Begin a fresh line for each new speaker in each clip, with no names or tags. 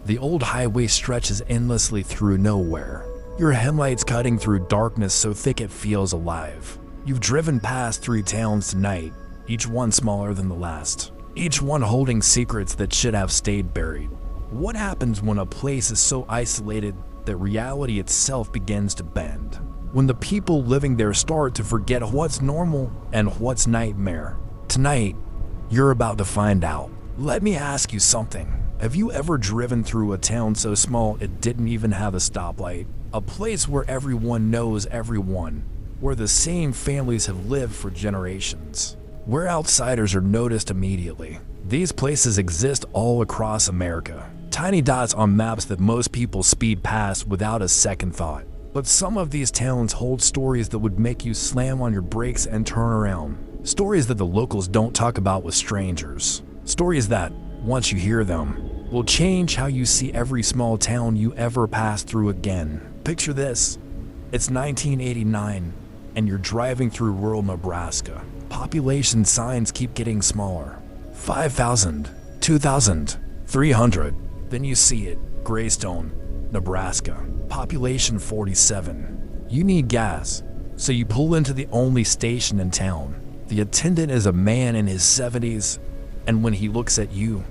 The old highway stretches endlessly through nowhere, your headlights cutting through darkness so thick it feels alive. You've driven past 3 towns tonight, each one smaller than the last, each one holding secrets that should have stayed buried. What happens when a place is so isolated that reality itself begins to bend? When the people living there start to forget what's normal and what's nightmare? Tonight, you're about to find out. Let me ask you something. Have you ever driven through a town so small it didn't even have a stoplight? A place where everyone knows everyone, where the same families have lived for generations, where outsiders are noticed immediately. These places exist all across America. Tiny dots on maps that most people speed past without a second thought. But some of these towns hold stories that would make you slam on your brakes and turn around. Stories that the locals don't talk about with strangers. Stories that, once you hear them, will change how you see every small town you ever pass through again. Picture this. It's 1989, and you're driving through rural Nebraska. Population signs keep getting smaller. 5,000, 2,000, 300. Then you see it, Greystone, Nebraska. Population 47. You need gas, so you pull into the only station in town. The attendant is a man in his 70s, and when he looks at you,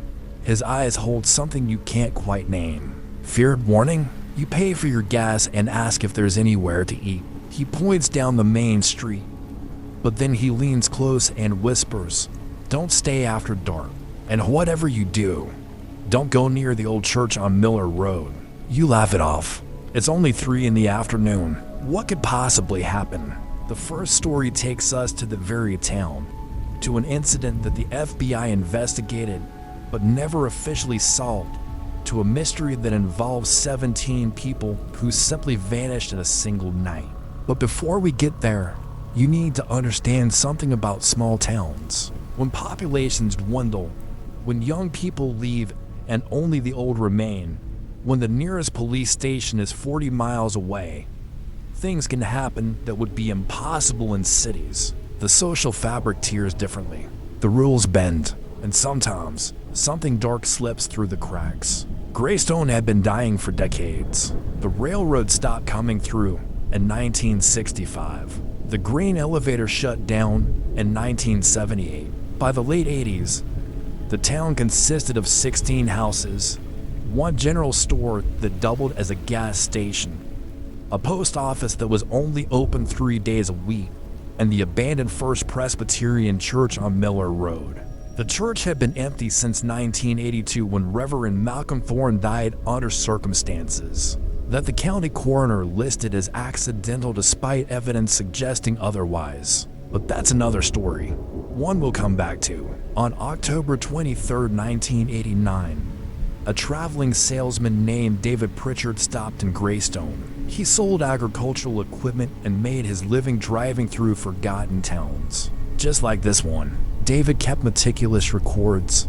his eyes hold something you can't quite name. Fear warning? You pay for your gas and ask if there's anywhere to eat. He points down the main street, but then he leans close and whispers, "Don't stay after dark. And whatever you do, don't go near the old church on Miller Road." You laugh it off. It's only 3 in the afternoon. What could possibly happen? The first story takes us to the very town, to an incident that the FBI investigated but never officially solved, to a mystery that involves 17 people who simply vanished in a single night. But before we get there, you need to understand something about small towns. When populations dwindle, when young people leave and only the old remain, when the nearest police station is 40 miles away, things can happen that would be impossible in cities. The social fabric tears differently. The rules bend, and sometimes something dark slips through the cracks. Greystone had been dying for decades. The railroad stopped coming through in 1965. The grain elevator shut down in 1978. By the late 80s, the town consisted of 16 houses, one general store that doubled as a gas station, a post office that was only open 3 days a week, and the abandoned First Presbyterian Church on Miller Road. The church had been empty since 1982 when Reverend Malcolm Thorne died under circumstances that the county coroner listed as accidental despite evidence suggesting otherwise. But that's another story, one we'll come back to. On October 23, 1989, a traveling salesman named David Pritchard stopped in Greystone. He sold agricultural equipment and made his living driving through forgotten towns. Just like this one, David kept meticulous records,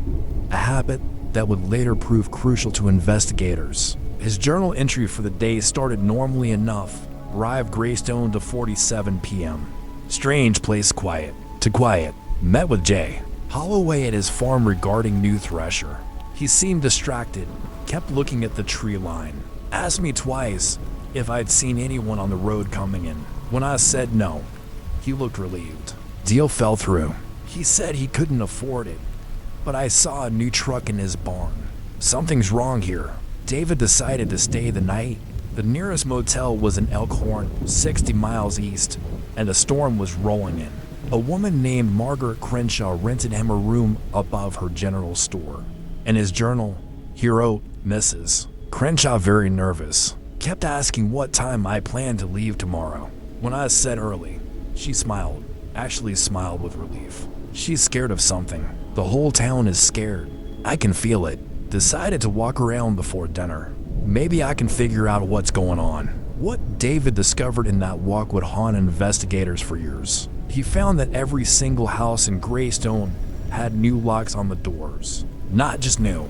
a habit that would later prove crucial to investigators. His journal entry for the day started normally enough, arrived Greystone to 47 p.m. Strange place quiet. To quiet. Met with Jay Holloway at his farm regarding new thresher. He seemed distracted, kept looking at the tree line. Asked me twice if I'd seen anyone on the road coming in. When I said no, he looked relieved. Deal fell through. He said he couldn't afford it, but I saw a new truck in his barn. Something's wrong here. David decided to stay the night. The nearest motel was in Elkhorn, 60 miles east, and a storm was rolling in. A woman named Margaret Crenshaw rented him a room above her general store. In his journal, he wrote, "Mrs. Crenshaw, very nervous, kept asking what time I planned to leave tomorrow. When I said early, she smiled, actually smiled with relief. She's scared of something. The whole town is scared. I can feel it. Decided to walk around before dinner. Maybe I can figure out what's going on." What David discovered in that walk would haunt investigators for years. He found that every single house in Greystone had new locks on the doors. Not just new,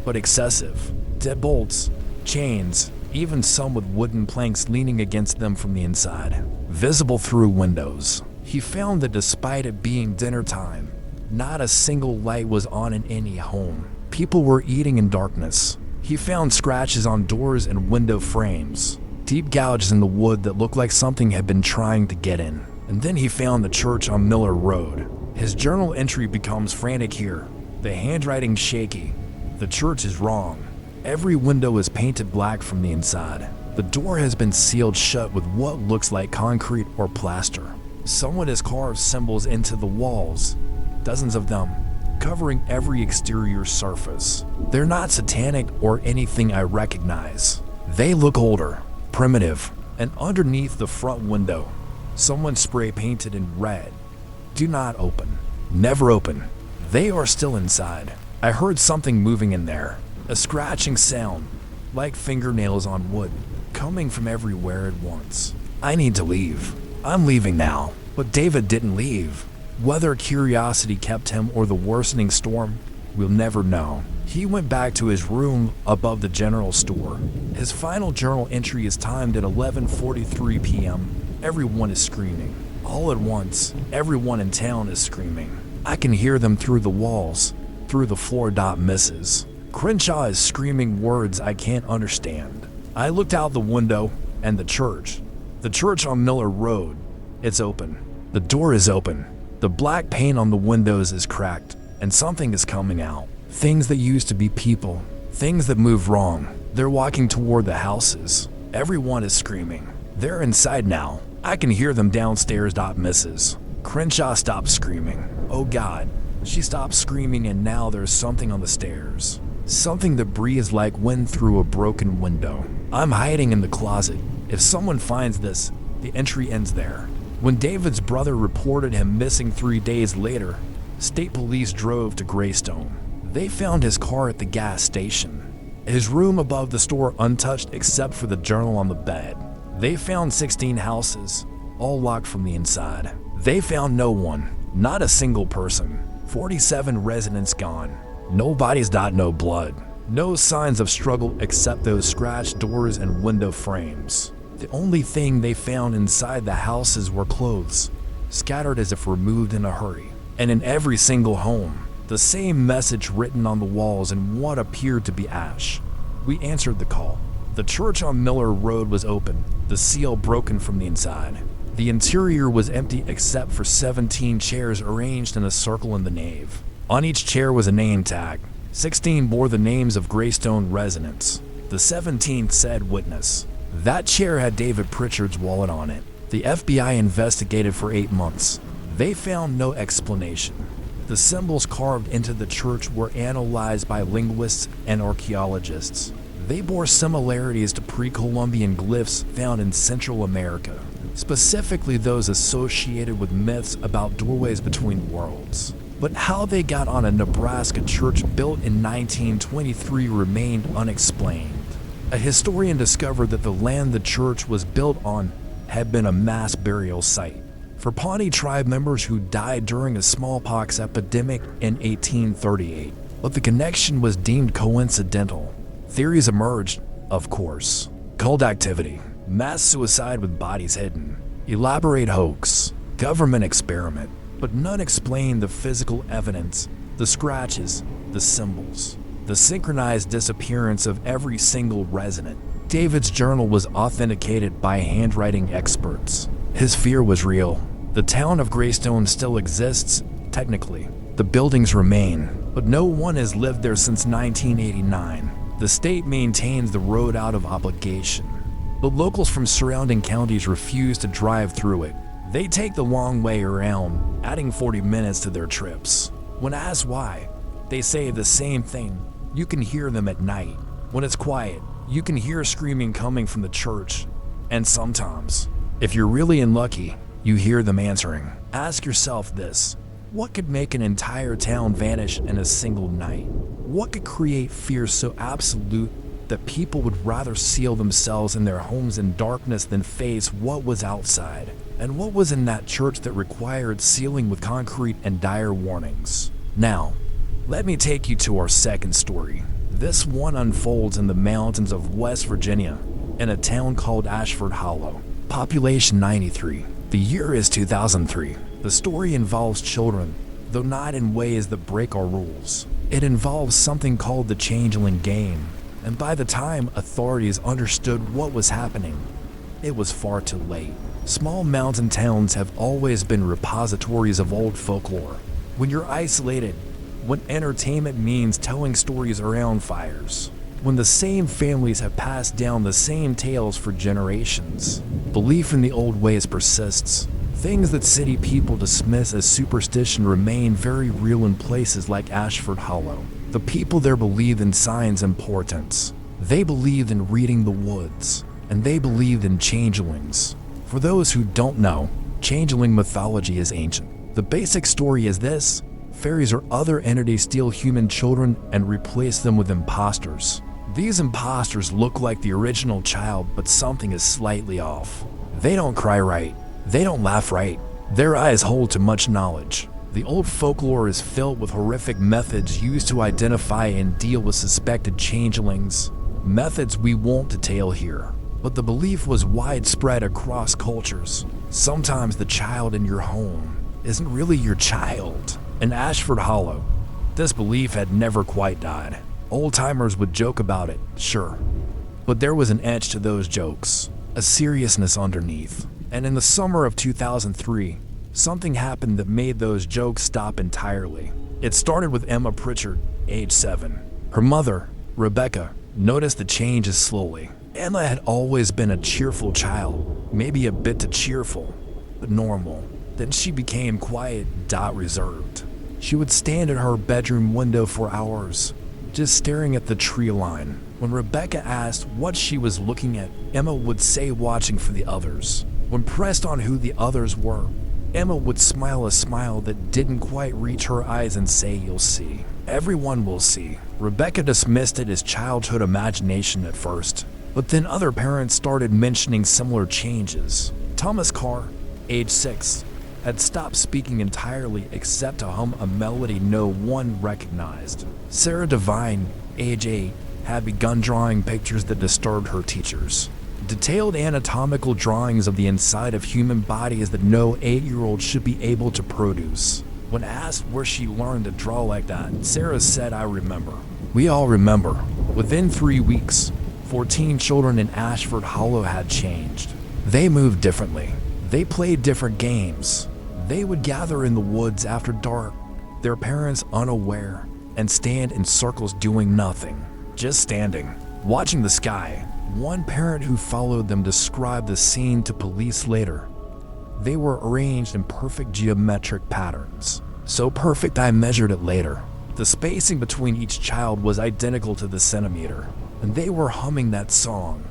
but excessive. Deadbolts, chains, even some with wooden planks leaning against them from the inside, visible through windows. He found that despite it being dinner time, not a single light was on in any home. People were eating in darkness. He He found scratches on doors and window frames, deep gouges in the wood that looked like something had been trying to get in. And then he found the church on Miller Road. His journal entry becomes frantic here, the handwriting shaky. The church is wrong. Every window is painted black from the inside. The door has been sealed shut with what looks like concrete or plaster. Someone has carved symbols into the walls, dozens of them, covering every exterior surface. They're not satanic or anything I recognize. They look older, primitive, and underneath the front window, someone spray painted in red. Do not open. Never open. They are still inside. I heard something moving in there, a scratching sound, like fingernails on wood, coming from everywhere at once. I need to leave. I'm leaving now. But David didn't leave. Whether curiosity kept him or the worsening storm, we'll never know. He went back to his room above the general store. His final journal entry is timed at 11:43 p.m. Everyone is screaming. All at once, everyone in town is screaming. I can hear them through the walls, through the floor. Mrs. Crenshaw is screaming words I can't understand. I looked out the window, and the church on Miller Road, it's open. The door is open. The black paint on the windows is cracked, and something is coming out. Things that used to be people, things that move wrong. They're walking toward the houses. Everyone is screaming. They're inside now. I can hear them downstairs. Mrs. Crenshaw stopped screaming. Oh God. She stopped screaming, and now there's something on the stairs. Something that breathes like wind through a broken window. I'm hiding in the closet. If someone finds this, the entry ends there. When David's brother reported him missing 3 days later, state police drove to Greystone. They found his car at the gas station. His room above the store untouched except for the journal on the bed. They found 16 houses, all locked from the inside. They found no one, not a single person. 47 residents gone. No bodies. No blood. No signs of struggle except those scratched doors and window frames. The only thing they found inside the houses were clothes, scattered as if removed in a hurry. And in every single home, the same message written on the walls in what appeared to be ash. We answered the call. The church on Miller Road was open, the seal broken from the inside. The interior was empty except for 17 chairs arranged in a circle in the nave. On each chair was a name tag. 16 bore the names of Greystone residents. The 17th said witness. That chair had David Pritchard's wallet on it. The FBI investigated for 8 months. They found no explanation. The symbols carved into the church were analyzed by linguists and archaeologists. They bore similarities to pre-Columbian glyphs found in Central America, specifically those associated with myths about doorways between worlds. But how they got on a Nebraska church built in 1923 remained unexplained. A historian discovered that the land the church was built on had been a mass burial site for Pawnee tribe members who died during a smallpox epidemic in 1838. But the connection was deemed coincidental. Theories emerged, of course. Cult activity, mass suicide with bodies hidden, elaborate hoax, government experiment, but none explained the physical evidence, the scratches, the symbols, the synchronized disappearance of every single resident. David's journal was authenticated by handwriting experts. His fear was real. The town of Greystone still exists, technically. The buildings remain, but no one has lived there since 1989. The state maintains the road out of obligation. But locals from surrounding counties refuse to drive through it. They take the long way around, adding 40 minutes to their trips. When asked why, they say the same thing. You can hear them at night. When it's quiet, you can hear screaming coming from the church. And sometimes, if you're really unlucky, you hear them answering. Ask yourself this: what could make an entire town vanish in a single night? What could create fear so absolute that people would rather seal themselves in their homes in darkness than face what was outside? And what was in that church that required sealing with concrete and dire warnings? Now, let me take you to our second story. This one unfolds in the mountains of West Virginia, in a town called Ashford Hollow. Population 93. The year is 2003. The story involves children, though not in ways that break our rules. It involves something called the changeling game, And by the time authorities understood what was happening, it was far too late. Small mountain towns have always been repositories of old folklore. When you're isolated, when entertainment means telling stories around fires, when the same families have passed down the same tales for generations, belief in the old ways persists. Things that city people dismiss as superstition remain very real in places like Ashford Hollow. The people there believed in signs and portents. They believed in reading the woods, and they believed in changelings. For those who don't know, changeling mythology is ancient. The basic story is this: fairies or other entities steal human children and replace them with imposters. These imposters look like the original child, but something is slightly off. They don't cry right. They don't laugh right. Their eyes hold too much knowledge. The old folklore is filled with horrific methods used to identify and deal with suspected changelings, methods we won't detail here. But the belief was widespread across cultures. Sometimes the child in your home isn't really your child. In Ashford Hollow, this belief had never quite died. Old-timers would joke about it, sure, but there was an edge to those jokes, a seriousness underneath. And in the summer of 2003, something happened that made those jokes stop entirely. It started with Emma Pritchard, age 7. Her mother, Rebecca, noticed the changes slowly. Emma had always been a cheerful child, maybe a bit too cheerful, but normal. Then she became quiet, reserved. She would stand at her bedroom window for hours, just staring at the tree line. When Rebecca asked what she was looking at, Emma would say watching for the others. When pressed on who the others were, Emma would smile a smile that didn't quite reach her eyes and say, "You'll see. Everyone will see." Rebecca dismissed it as childhood imagination at first, but then other parents started mentioning similar changes. Thomas Carr, age 6, had stopped speaking entirely except to hum a melody no one recognized. Sarah Devine, age 8, had begun drawing pictures that disturbed her teachers. Detailed anatomical drawings of the inside of human bodies that no 8-year-old should be able to produce. When asked where she learned to draw like that, Sarah said, "I remember." We all remember. Within 3 weeks, 14 children in Ashford Hollow had changed. They moved differently. They played different games. They would gather in the woods after dark, their parents unaware, and stand in circles doing nothing, just standing, watching the sky. One parent who followed them described the scene to police later. They were arranged in perfect geometric patterns. So perfect I measured it later. The spacing between each child was identical to the centimeter. And they were humming that song.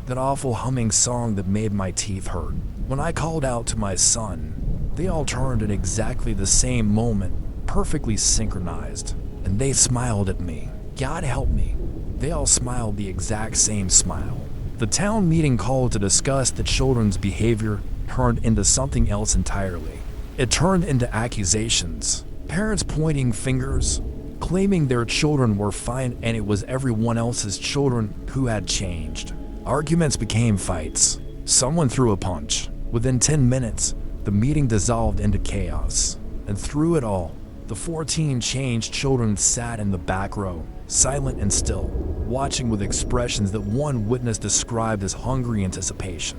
That awful humming song that made my teeth hurt. When I called out to my son, they all turned at exactly the same moment, perfectly synchronized. And they smiled at me. God help me. They all smiled the exact same smile. The town meeting called to discuss the children's behavior turned into something else entirely. It turned into accusations. Parents pointing fingers, claiming their children were fine and it was everyone else's children who had changed. Arguments became fights. Someone threw a punch. Within 10 minutes, the meeting dissolved into chaos. And through it all, the 14 changed children sat in the back row, silent and still, watching with expressions that one witness described as hungry anticipation.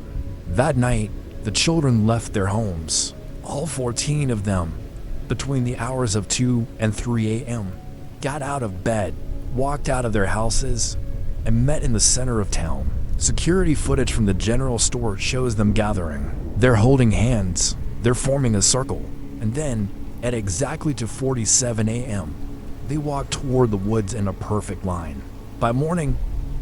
That night, the children left their homes, all 14 of them, between the hours of 2 and 3 a.m., got out of bed, walked out of their houses, and met in the center of town. Security footage from the general store shows them gathering. They're holding hands, they're forming a circle, and then, at exactly 2:47 a.m., they walked toward the woods in a perfect line. By morning,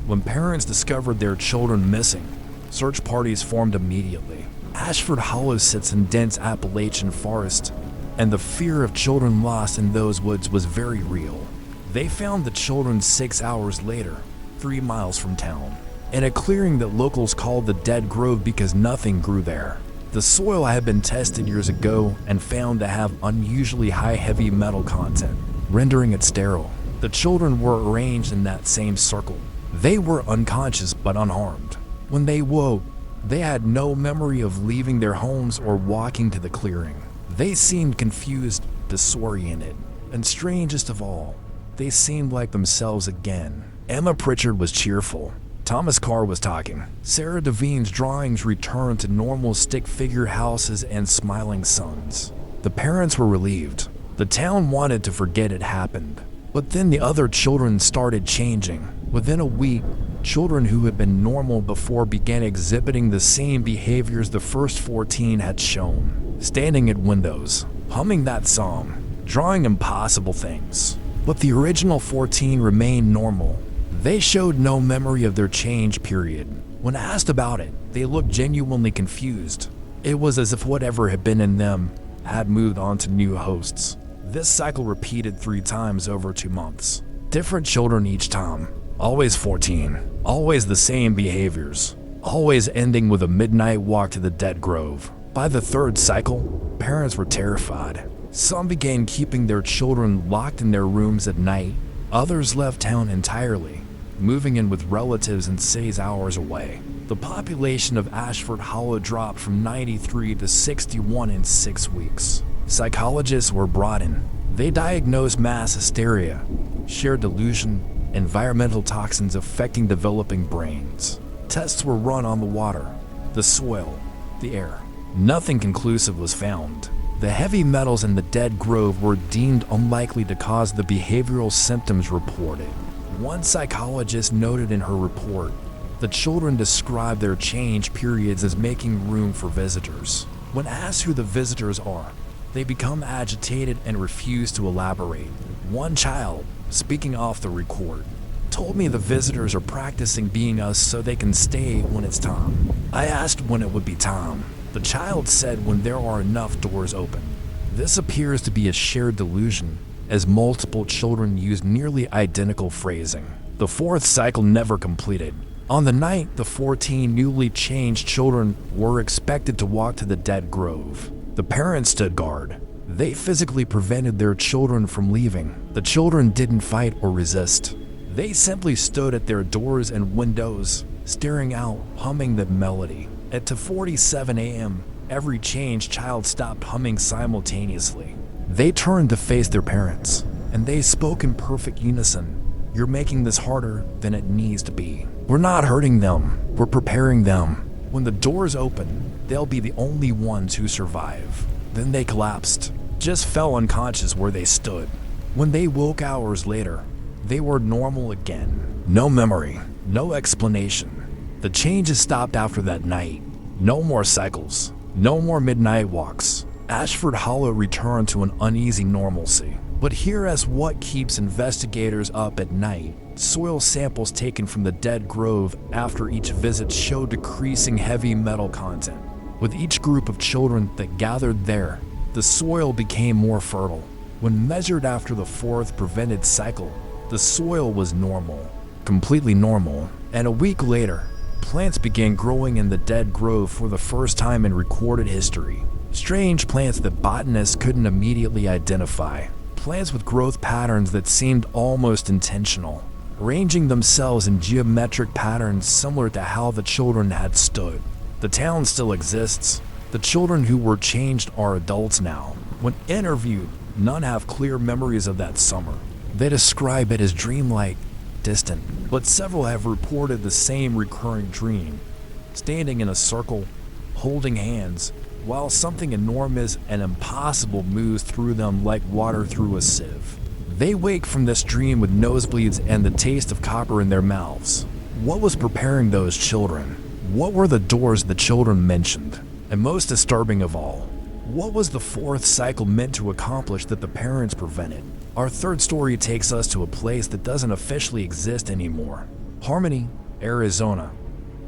when parents discovered their children missing, search parties formed immediately. Ashford Hollow sits in dense Appalachian forest, and the fear of children lost in those woods was very real. They found the children 6 hours later, 3 miles from town, in a clearing that locals called the Dead Grove because nothing grew there. The soil had been tested years ago and found to have unusually high heavy metal content, rendering it sterile. The children were arranged in that same circle. They were unconscious but unharmed. When they woke, they had no memory of leaving their homes or walking to the clearing. They seemed confused, disoriented, and strangest of all, they seemed like themselves again. Emma Pritchard was cheerful. Thomas Carr was talking. Sarah Devine's drawings returned to normal stick figure houses and smiling suns. The parents were relieved. The town wanted to forget it happened. But then the other children started changing. Within a week, children who had been normal before began exhibiting the same behaviors the first 14 had shown. Standing at windows, humming that song, drawing impossible things. But the original 14 remained normal. They showed no memory of their change period. When asked about it, they looked genuinely confused. It was as if whatever had been in them had moved on to new hosts. This cycle repeated 3 times over 2 months. Different children each time. Always 14. Always the same behaviors. Always ending with a midnight walk to the dead grove. By the 3rd cycle, parents were terrified. Some began keeping their children locked in their rooms at night. Others left town entirely, moving in with relatives in cities hours away. The population of Ashford Hollow dropped from 93 to 61 in 6 weeks. Psychologists were brought in. They diagnosed mass hysteria, shared delusion, environmental toxins affecting developing brains. Tests were run on the water, the soil, the air. Nothing conclusive was found. The heavy metals in the dead grove were deemed unlikely to cause the behavioral symptoms reported. One psychologist noted in her report, the children described their change periods as making room for visitors. When asked who the visitors are, they become agitated and refuse to elaborate. One child, speaking off the record, told me the visitors are practicing being us so they can stay when it's time. I asked when it would be time. The child said when there are enough doors open. This appears to be a shared delusion, as multiple children use nearly identical phrasing. The 4th cycle never completed. On the night, the 14 newly changed children were expected to walk to the dead grove. The parents stood guard. They physically prevented their children from leaving. The children didn't fight or resist. They simply stood at their doors and windows, staring out, humming the melody. At 2:47 a.m., every changed child stopped humming simultaneously. They turned to face their parents, and they spoke in perfect unison. "You're making this harder than it needs to be. We're not hurting them, we're preparing them. When the doors open, they'll be the only ones who survive." Then they collapsed, just fell unconscious where they stood. When they woke hours later, they were normal again. No memory, no explanation. The changes stopped after that night. No more cycles, no more midnight walks. Ashford Hollow returned to an uneasy normalcy. But here is what keeps investigators up at night. Soil samples taken from the dead grove after each visit showed decreasing heavy metal content. With each group of children that gathered there, the soil became more fertile. When measured after the 4th prevented cycle, the soil was normal, completely normal. And a week later, plants began growing in the dead grove for the first time in recorded history. Strange plants that botanists couldn't immediately identify. Plants with growth patterns that seemed almost intentional, arranging themselves in geometric patterns similar to how the children had stood. The town still exists. The children who were changed are adults now. When interviewed, none have clear memories of that summer. They describe it as dreamlike, distant, but several have reported the same recurring dream, standing in a circle, holding hands, while something enormous and impossible moves through them like water through a sieve. They wake from this dream with nosebleeds and the taste of copper in their mouths. What was preparing those children? What were the doors the children mentioned? And most disturbing of all, what was the 4th cycle meant to accomplish that the parents prevented? Our 3rd story takes us to a place that doesn't officially exist anymore. Harmony, Arizona,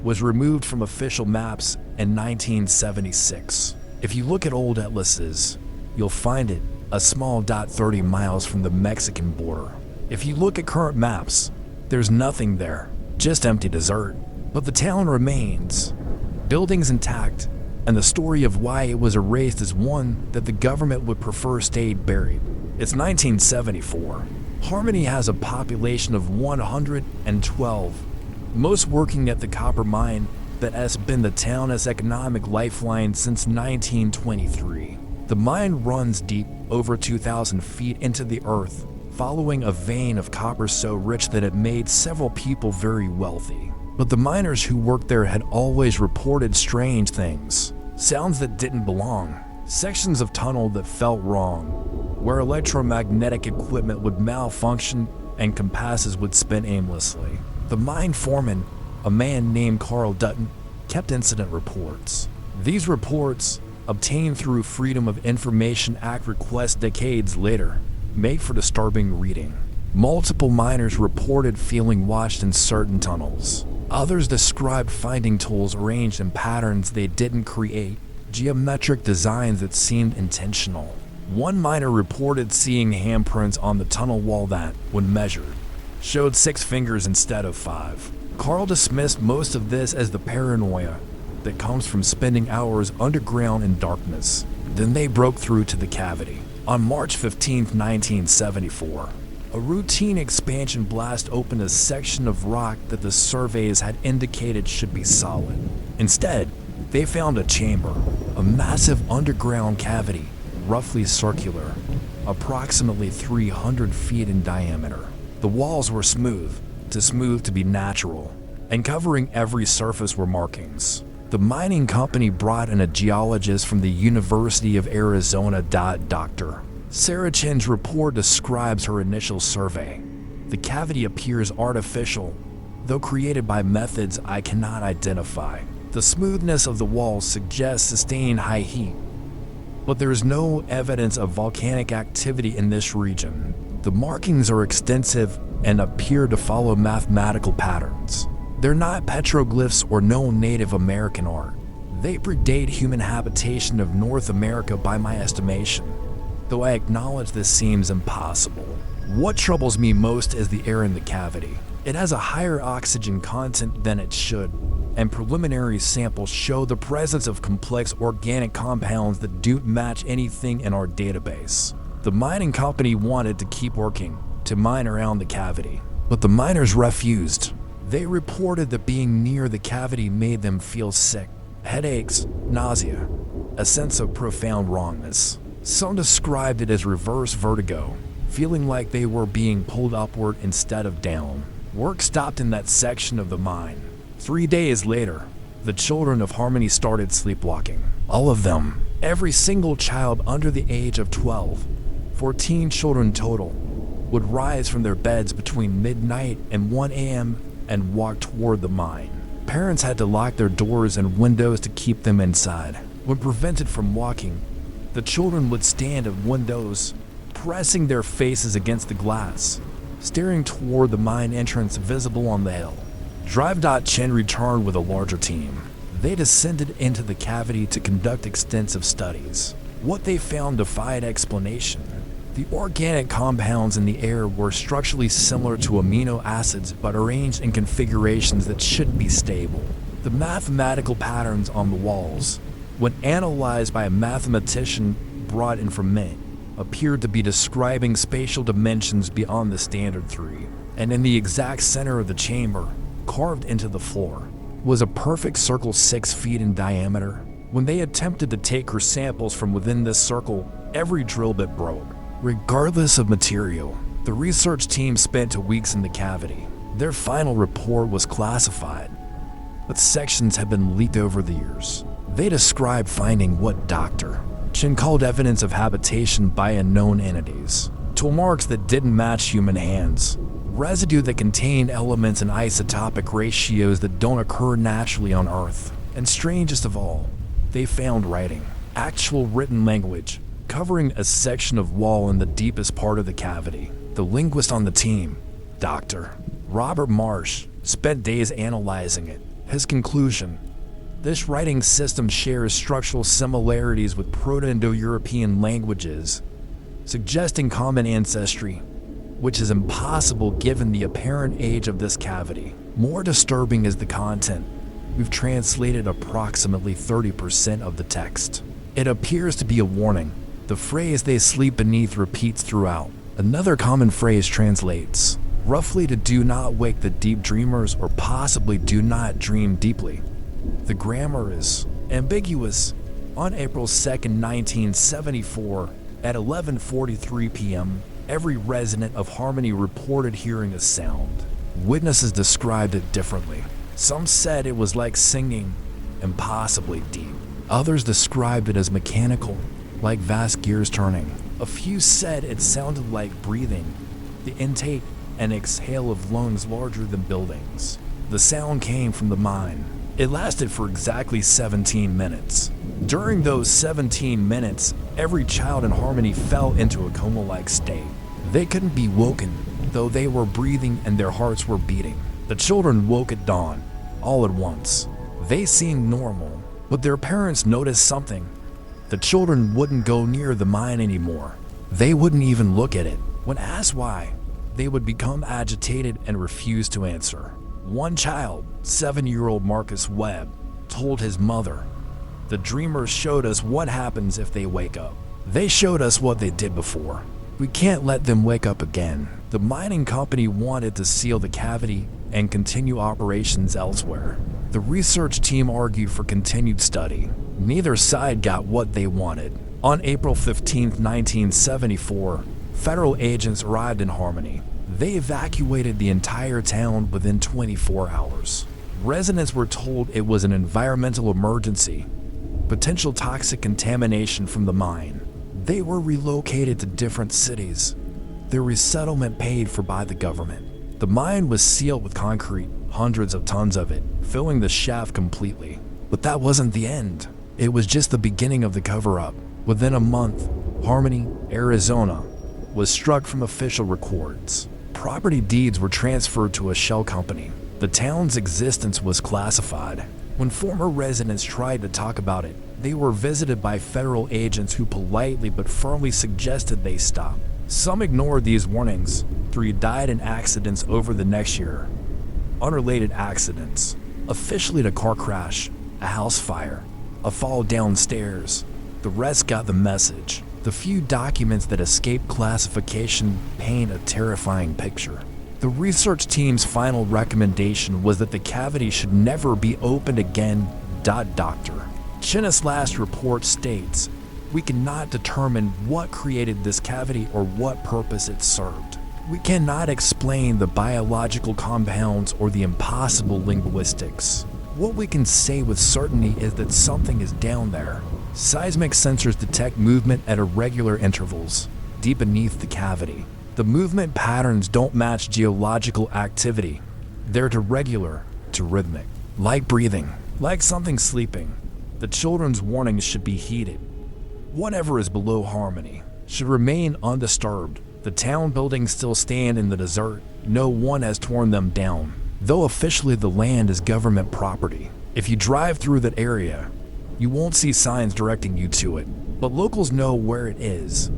was removed from official maps in 1976. If you look at old atlases, you'll find it a small dot 30 miles from the Mexican border. If you look at current maps, there's nothing there, just empty desert. But the town remains, buildings intact, and the story of why it was erased is one that the government would prefer stayed buried. It's 1974. Harmony has a population of 112, most working at the copper mine that has been the town's economic lifeline since 1923. The mine runs deep, over 2,000 feet into the earth, following a vein of copper so rich that it made several people very wealthy. But the miners who worked there had always reported strange things, sounds that didn't belong, sections of tunnel that felt wrong, where electromagnetic equipment would malfunction and compasses would spin aimlessly. The mine foreman, a man named Carl Dutton, kept incident reports. These reports, obtained through Freedom of Information Act requests decades later, made for disturbing reading. Multiple miners reported feeling watched in certain tunnels. Others described finding tools arranged in patterns they didn't create, geometric designs that seemed intentional. One miner reported seeing handprints on the tunnel wall that, when measured, showed 6 fingers instead of 5. Carl dismissed most of this as the paranoia that comes from spending hours underground in darkness. Then they broke through to the cavity. On March 15, 1974, a routine expansion blast opened a section of rock that the surveys had indicated should be solid. Instead, they found a chamber, a massive underground cavity, roughly circular, approximately 300 feet in diameter. The walls were smooth, too smooth to be natural, and covering every surface were markings. The mining company brought in a geologist from the University of Arizona. Dr. Sarah Chen's report describes her initial survey. The cavity appears artificial, though created by methods I cannot identify. The smoothness of the walls suggests sustained high heat, but there is no evidence of volcanic activity in this region. The markings are extensive and appear to follow mathematical patterns. They're not petroglyphs or known Native American art. They predate human habitation of North America by my estimation, though I acknowledge this seems impossible. What troubles me most is the air in the cavity. It has a higher oxygen content than it should, and preliminary samples show the presence of complex organic compounds that don't match anything in our database. The mining company wanted to keep working to mine around the cavity, but the miners refused. They reported that being near the cavity made them feel sick, headaches, nausea, a sense of profound wrongness. Some described it as reverse vertigo, feeling like they were being pulled upward instead of down. Work stopped in that section of the mine. 3 days later, the children of Harmony started sleepwalking. All of them, every single child under the age of 12, 14 children total, would rise from their beds between midnight and 1 a.m. and walk toward the mine. Parents had to lock their doors and windows to keep them inside. When prevented from walking, the children would stand at windows, pressing their faces against the glass, staring toward the mine entrance visible on the hill. Drive.Chen returned with a larger team. They descended into the cavity to conduct extensive studies. What they found defied explanation. The organic compounds in the air were structurally similar to amino acids but arranged in configurations that shouldn't be stable. The mathematical patterns on the walls, when analyzed by a mathematician brought in from Mint, appeared to be describing spatial dimensions beyond the standard 3. And in the exact center of the chamber, carved into the floor, was a perfect circle 6 feet in diameter. When they attempted to take her samples from within this circle, every drill bit broke. Regardless of material, the research team spent 2 weeks in the cavity. Their final report was classified, but sections have been leaked over the years. They described finding what Dr. Chen called evidence of habitation by unknown entities. Tool marks that didn't match human hands. Residue that contained elements in isotopic ratios that don't occur naturally on Earth. And strangest of all, they found writing, actual written language, covering a section of wall in the deepest part of the cavity. The linguist on the team, Dr. Robert Marsh, spent days analyzing it. His conclusion: this writing system shares structural similarities with Proto-Indo-European languages, suggesting common ancestry, which is impossible given the apparent age of this cavity. More disturbing is the content. We've translated approximately 30% of the text. It appears to be a warning. The phrase "they sleep beneath" repeats throughout. Another common phrase translates roughly to "do not wake the deep dreamers" or possibly "do not dream deeply." The grammar is ambiguous. On April 2, 1974, at 11:43 p.m., Every resident of Harmony reported hearing a sound. Witnesses described it differently. Some said it was like singing, impossibly deep. Others described it as mechanical, like vast gears turning. A few said it sounded like breathing, the intake and exhale of lungs larger than buildings. The sound came from the mine. It lasted for exactly 17 minutes. During those 17 minutes, every child in Harmony fell into a coma-like state. They couldn't be woken, though they were breathing and their hearts were beating. The children woke at dawn, all at once. They seemed normal, but their parents noticed something. The children wouldn't go near the mine anymore. They wouldn't even look at it. When asked why, they would become agitated and refuse to answer. One child, 7-year-old Marcus Webb, told his mother, "The dreamers showed us what happens if they wake up. They showed us what they did before. We can't let them wake up again." The mining company wanted to seal the cavity and continue operations elsewhere. The research team argued for continued study. Neither side got what they wanted. On April 15, 1974, federal agents arrived in Harmony. They evacuated the entire town within 24 hours. Residents were told it was an environmental emergency, potential toxic contamination from the mine. They were relocated to different cities, their resettlement paid for by the government. The mine was sealed with concrete, hundreds of tons of it, filling the shaft completely. But that wasn't the end. It was just the beginning of the cover-up. Within a month, Harmony, Arizona, was struck from official records. Property deeds were transferred to a shell company. The town's existence was classified. When former residents tried to talk about it, they were visited by federal agents who politely but firmly suggested they stop. Some ignored these warnings. 3 died in accidents over the next year. Unrelated accidents. Officially a car crash, a house fire, a fall downstairs. The rest got the message. The few documents that escaped classification paint a terrifying picture. The research team's final recommendation was that the cavity should never be opened again. Dr. Chinnis' last report states, "We cannot determine what created this cavity or what purpose it served. We cannot explain the biological compounds or the impossible linguistics. What we can say with certainty is that something is down there." Seismic sensors detect movement at irregular intervals, deep beneath the cavity. The movement patterns don't match geological activity. They're irregular to rhythmic. Like breathing, like something sleeping. The children's warnings should be heeded. Whatever is below Harmony should remain undisturbed. The town buildings still stand in the desert. No one has torn them down, though officially the land is government property. If you drive through that area, you won't see signs directing you to it, but locals know where it is.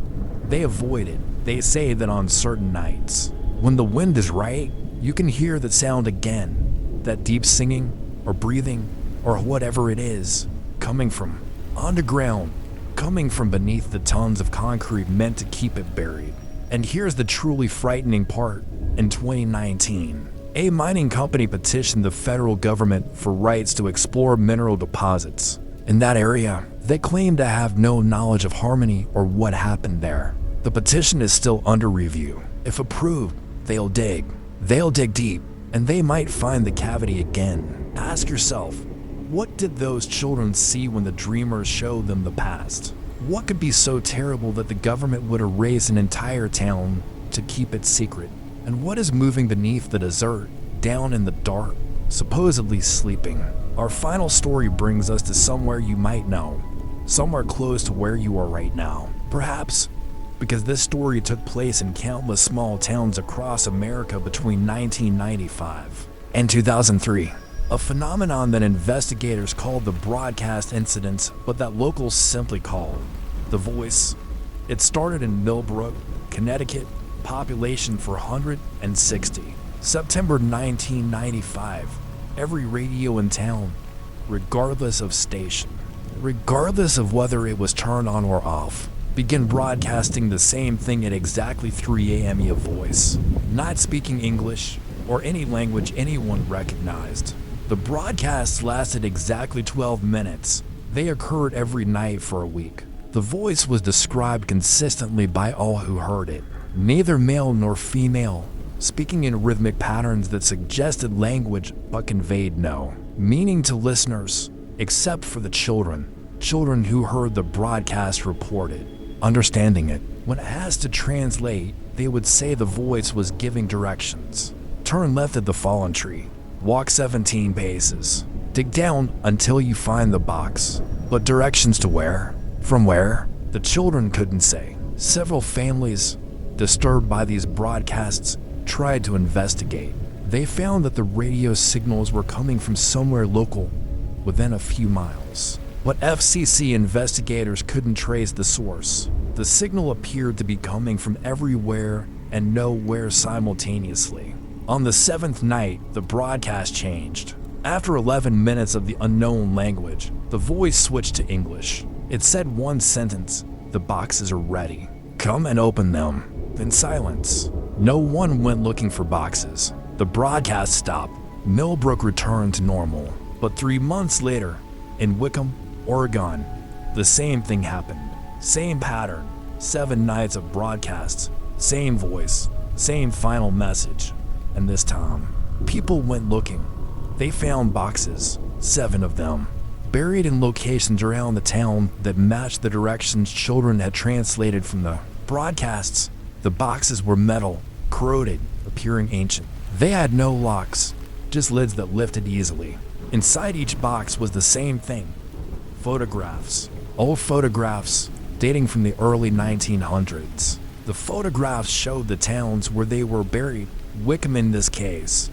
They avoid it. They say that on certain nights, when the wind is right, you can hear that sound again, that deep singing or breathing or whatever it is, coming from underground, coming from beneath the tons of concrete meant to keep it buried. And here's the truly frightening part. In 2019, a mining company petitioned the federal government for rights to explore mineral deposits. In that area, they claim to have no knowledge of Harmony or what happened there. The petition is still under review. If approved, they'll dig deep, and they might find the cavity again. Ask yourself, what did those children see when the dreamers showed them the past? What could be so terrible that the government would erase an entire town to keep it secret? And what is moving beneath the desert, down in the dark, supposedly sleeping? Our final story brings us to somewhere you might know, somewhere close to where you are right now. Perhaps because this story took place in countless small towns across America between 1995 and 2003. A phenomenon that investigators called the broadcast incidents, but that locals simply called the voice. It started in Millbrook, Connecticut, population 460. September 1995. Every radio in town, regardless of station, regardless of whether it was turned on or off, began broadcasting the same thing at exactly 3 a.m. A voice, not speaking English or any language anyone recognized. The broadcasts lasted exactly 12 minutes. They occurred every night for a week. The voice was described consistently by all who heard it neither male nor female, speaking in rhythmic patterns that suggested language but conveyed no meaning to listeners, except for the children who heard the broadcast reported, understanding it. When asked to translate, they would say the voice was giving directions. Turn left at the fallen tree. Walk 17 paces. Dig down until you find the box. But directions to where? From where? The children couldn't say. Several families, disturbed by these broadcasts, tried to investigate. They found that the radio signals were coming from somewhere local, within a few miles. But FCC investigators couldn't trace the source. The signal appeared to be coming from everywhere and nowhere simultaneously. On the 7th night, the broadcast changed. After 11 minutes of the unknown language, the voice switched to English. It said one sentence: "The boxes are ready. Come and open them." Then silence. No one went looking for boxes. The broadcast stopped. Millbrook returned to normal. But 3 months later, in Wickham, Oregon, the same thing happened. Same pattern. 7 nights of broadcasts. Same voice. Same final message. And this time, people went looking. They found boxes, 7 of them, buried in locations around the town that matched the directions children had translated from the broadcasts. The boxes were metal, corroded, appearing ancient. They had no locks, just lids that lifted easily. Inside each box was the same thing: photographs. Old photographs dating from the early 1900s. The photographs showed the towns where they were buried, Wickham in this case.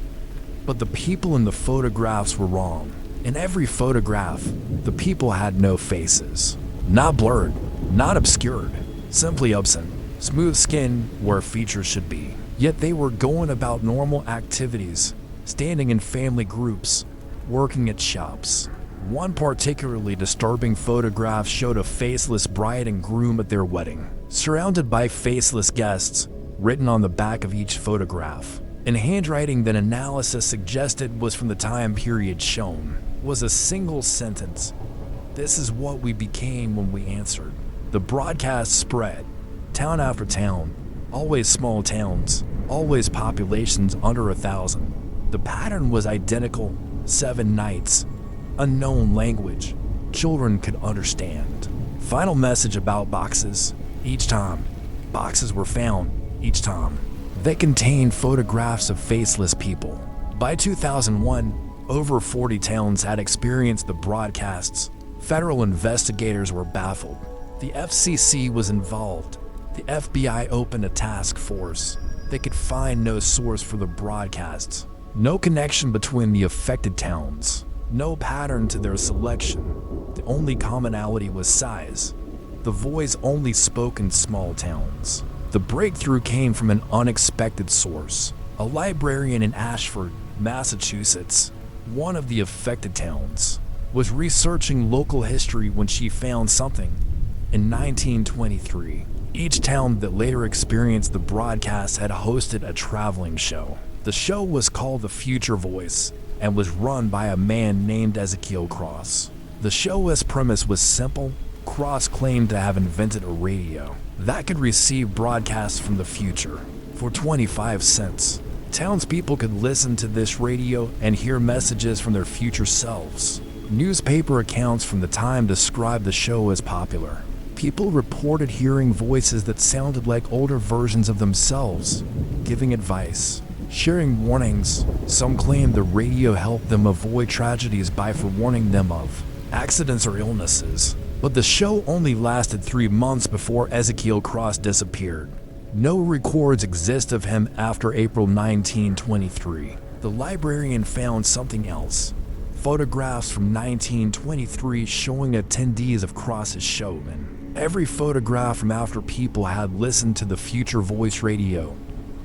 But the people in the photographs were wrong. In every photograph, the people had no faces. Not blurred, not obscured, simply absent. Smooth skin where features should be. Yet they were going about normal activities, standing in family groups, working at shops. One particularly disturbing photograph showed a faceless bride and groom at their wedding, surrounded by faceless guests, written on the back of each photograph. In handwriting that analysis suggested was from the time period shown, was a single sentence: "This is what we became when we answered." The broadcast spread, town after town, always small towns, always populations under 1,000. The pattern was identical: 7 nights, unknown language, children could understand. Final message about boxes: each time, boxes were found, each time. They contained photographs of faceless people. By 2001, over 40 towns had experienced the broadcasts. Federal investigators were baffled. The FCC was involved. The FBI opened a task force. They could find no source for the broadcasts. No connection between the affected towns. No pattern to their selection. The only commonality was size. The voice only spoke in small towns. The breakthrough came from an unexpected source. A librarian in Ashford, Massachusetts, one of the affected towns, was researching local history when she found something. In 1923, each town that later experienced the broadcast had hosted a traveling show. The show was called The Future Voice and was run by a man named Ezekiel Cross. The show's premise was simple. Cross claimed to have invented a radio that could receive broadcasts from the future. For 25 cents, townspeople could listen to this radio and hear messages from their future selves. Newspaper accounts from the time described the show as popular. People reported hearing voices that sounded like older versions of themselves, giving advice, sharing warnings. Some claimed the radio helped them avoid tragedies by forewarning them of accidents or illnesses. But the show only lasted 3 months before Ezekiel Cross disappeared. No records exist of him after April 1923. The librarian found something else. Photographs from 1923 showing attendees of Cross's show. Every photograph from after people had listened to the Future Voice radio.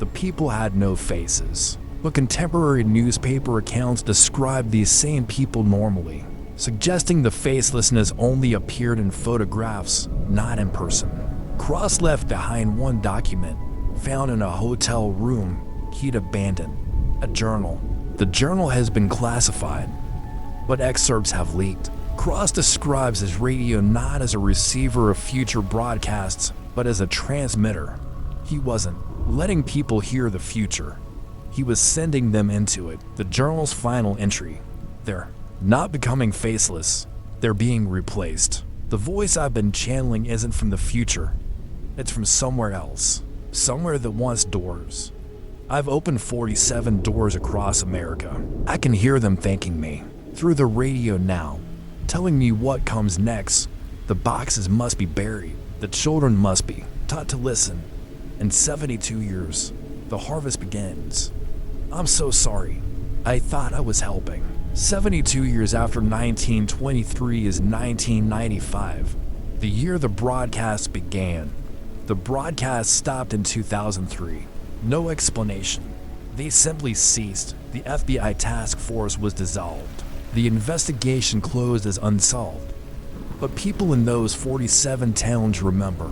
The people had no faces. But contemporary newspaper accounts described these same people normally, suggesting the facelessness only appeared in photographs, not in person. Cross left behind one document, found in a hotel room he'd abandoned, a journal. The journal has been classified, but excerpts have leaked. Cross describes his radio not as a receiver of future broadcasts, but as a transmitter. He wasn't letting people hear the future. He was sending them into it. The journal's final entry. They're not becoming faceless. They're being replaced. The voice I've been channeling isn't from the future. It's from somewhere else. Somewhere that wants doors. I've opened 47 doors across America. I can hear them thanking me. Through the radio now. Telling me what comes next. The boxes must be buried. The children must be taught to listen. In 72 years, the harvest begins. I'm so sorry. I thought I was helping. 72 years after 1923 is 1995, the year the broadcast began. The broadcast stopped in 2003. No explanation. They simply ceased. The FBI task force was dissolved. The investigation closed as unsolved. But people in those 47 towns remember.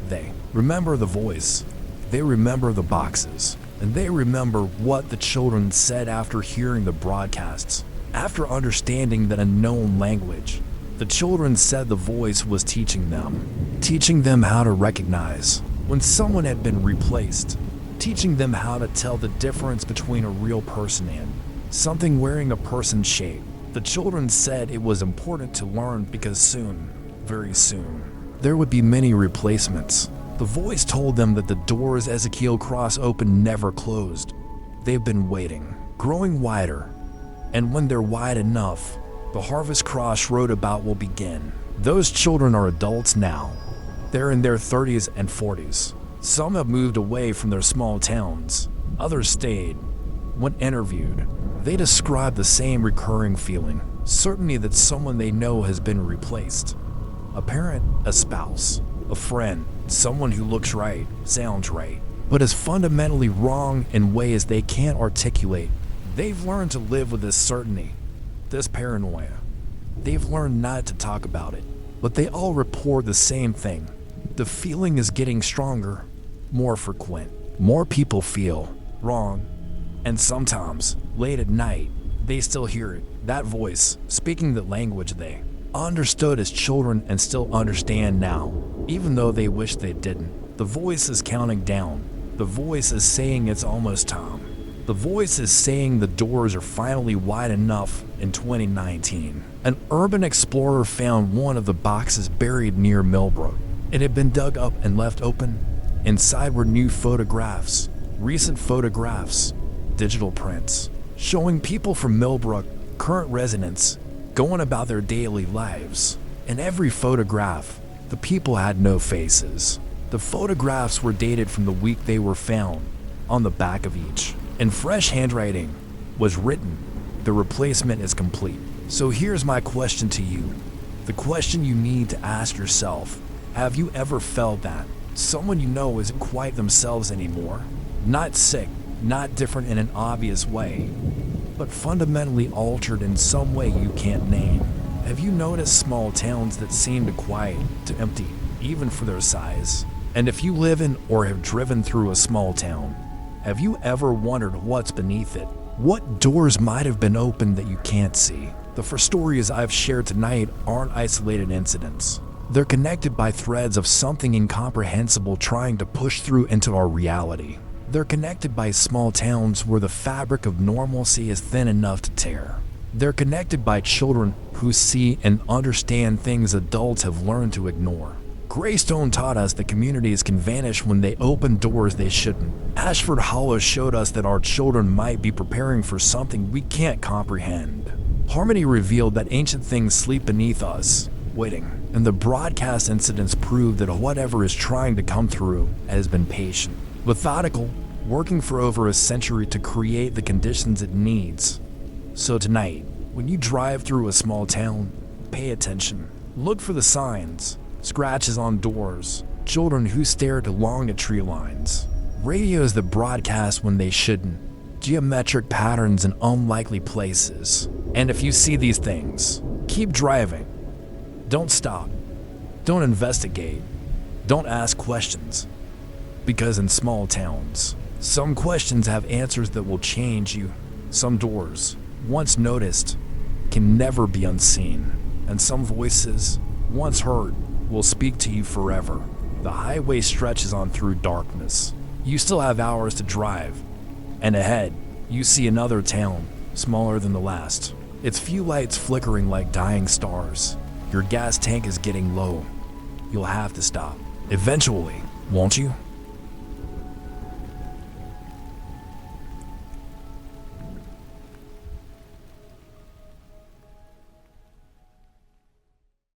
They remember the voice. They remember the boxes. And they remember what the children said after hearing the broadcasts. After understanding that unknown language, the children said the voice was teaching them how to recognize when someone had been replaced, teaching them how to tell the difference between a real person and something wearing a person's shape. The children said it was important to learn because soon, very soon, there would be many replacements. The voice told them that the doors Ezekiel Cross opened never closed. They've been waiting, growing wider. And when they're wide enough, the harvest crossroad about will begin. Those children are adults now. They're in their 30s and 40s. Some have moved away from their small towns. Others stayed. When interviewed, they describe the same recurring feeling, certainty that someone they know has been replaced. A parent, a spouse, a friend, someone who looks right, sounds right, but is fundamentally wrong in ways they can't articulate. They've learned to live with this certainty, this paranoia. They've learned not to talk about it, but they all report the same thing. The feeling is getting stronger, more frequent. More people feel wrong, and sometimes, late at night, they still hear it, that voice, speaking the language they understood as children and still understand now, even though they wish they didn't. The voice is counting down. The voice is saying it's almost time. The voice is saying the doors are finally wide enough in 2019. An urban explorer found one of the boxes buried near Millbrook. It had been dug up and left open. Inside were new photographs, recent photographs, digital prints, showing people from Millbrook, current residents, going about their daily lives. In every photograph, the people had no faces. The photographs were dated from the week they were found. On the back of each, in fresh handwriting, was written, "The replacement is complete." So here's my question to you. The question you need to ask yourself. Have you ever felt that someone you know isn't quite themselves anymore? Not sick, not different in an obvious way, but fundamentally altered in some way you can't name. Have you noticed small towns that seem to quiet, to empty, even for their size? And if you live in or have driven through a small town, have you ever wondered what's beneath it? What doors might have been opened that you can't see? The four stories I've shared tonight aren't isolated incidents. They're connected by threads of something incomprehensible trying to push through into our reality. They're connected by small towns where the fabric of normalcy is thin enough to tear. They're connected by children who see and understand things adults have learned to ignore. Greystone taught us that communities can vanish when they open doors they shouldn't. Ashford Hollow showed us that our children might be preparing for something we can't comprehend. Harmony revealed that ancient things sleep beneath us, waiting. And the broadcast incidents prove that whatever is trying to come through has been patient, methodical, working for over a century to create the conditions it needs. So tonight, when you drive through a small town, pay attention. Look for the signs. Scratches on doors, children who stared along at tree lines, radios that broadcast when they shouldn't, geometric patterns in unlikely places. And if you see these things, keep driving. Don't stop. Don't investigate. Don't ask questions. Because in small towns, some questions have answers that will change you. Some doors, once noticed, can never be unseen. And some voices, once heard, will speak to you forever. The highway stretches on through darkness, You still have hours to drive. And ahead, you see another town, smaller than the last. Its few lights flickering like dying stars. Your gas tank is getting low. You'll have to stop. Eventually, won't you?